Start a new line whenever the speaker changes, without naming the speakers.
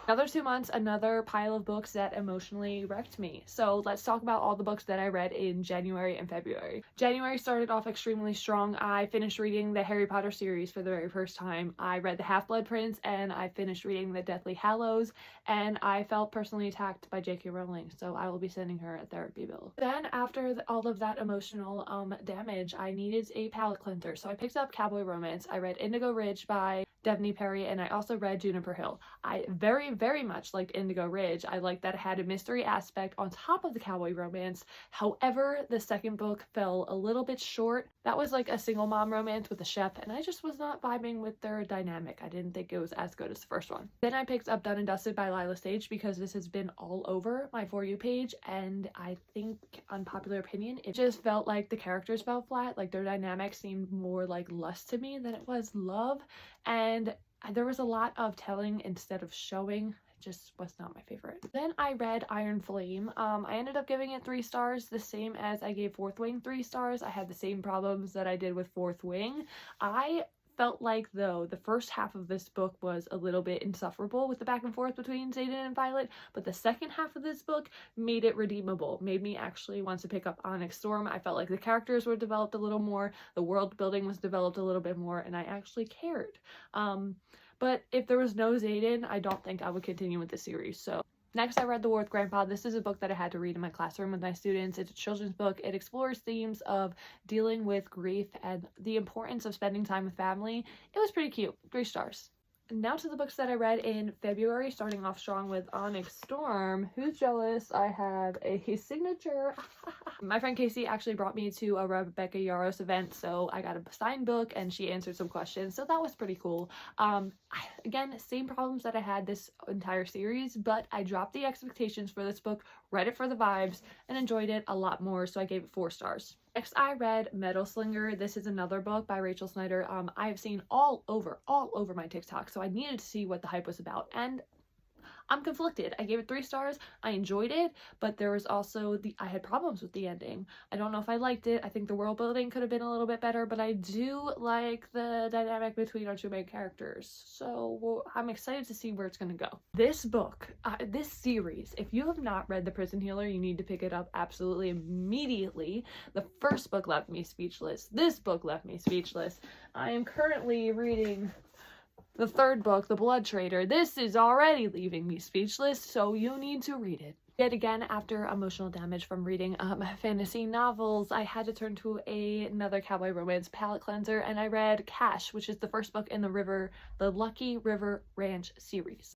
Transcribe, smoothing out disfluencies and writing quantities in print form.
Another 2 months, another pile of books that emotionally wrecked me. So let's talk about all the books that I read in January and February. January started off extremely strong. I finished reading the Harry Potter series for the very first time. I read the Half-Blood Prince, and I finished reading the Deathly Hallows, and I felt personally attacked by J.K. Rowling, so I will be sending her a therapy bill. Then after all of that emotional damage, I needed a palate cleanser, so I picked up Cowboy Romance. I read Indigo Ridge by Devney Perry, and I also read Juniper Hill. I very much liked Indigo Ridge. I liked that it had a mystery aspect on top of the cowboy romance. However, the second book fell a little bit short. That was like a single mom romance with a chef, and I just was not vibing with their dynamic. I didn't think it was as good as the first one. Then I picked up Done and Dusted by Lila Sage because this has been all over my For You page, and I think, unpopular opinion, it just felt like the characters fell flat. Like their dynamic seemed more like lust to me than it was love, and there was a lot of telling instead of showing. It just was not my favorite. Then I read Iron Flame. I ended up giving it 3 stars, the same as I gave Fourth Wing 3 stars. I had the same problems that I did with Fourth Wing. I felt like, though, the first half of this book was a little bit insufferable with the back and forth between Xaden and Violet, but the second half of this book made it redeemable, made me actually want to pick up Onyx Storm. I felt like the characters were developed a little more, the world building was developed a little bit more, and I actually cared. But if there was no Xaden, I don't think I would continue with the series. So next, I read The War with Grandpa. This is a book that I had to read in my classroom with my students. It's a children's book. It explores themes of dealing with grief and the importance of spending time with family. It was pretty cute. 3 stars. Now to the books that I read in February, starting off strong with Onyx Storm. Who's jealous? I have a signature. My friend Casey actually brought me to a Rebecca Yarros event, so I got a signed book and she answered some questions, so that was pretty cool. Again, same problems that I had this entire series, but I dropped the expectations for this book, read it for the vibes, and enjoyed it a lot more, so I gave it 4 stars. Next, I read Metal Slinger. This is another book by Rachel Snyder. I have seen all over my TikTok, so I needed to see what the hype was about, and I'm conflicted. I gave it 3 stars. I enjoyed it, but there was also I had problems with the ending. I don't know if I liked it. I think the world building could have been a little bit better, but I do like the dynamic between our 2 main characters. So I'm excited to see where it's going to go. This book, this series, if you have not read The Prison Healer, you need to pick it up absolutely immediately. The first book left me speechless. This book left me speechless. I am currently reading the 3rd book, The Blood Trader. This is already leaving me speechless, so you need to read it. Yet again, after emotional damage from reading fantasy novels, I had to turn to another cowboy romance palate cleanser, and I read Cash, which is the first book in the Lucky River Ranch series.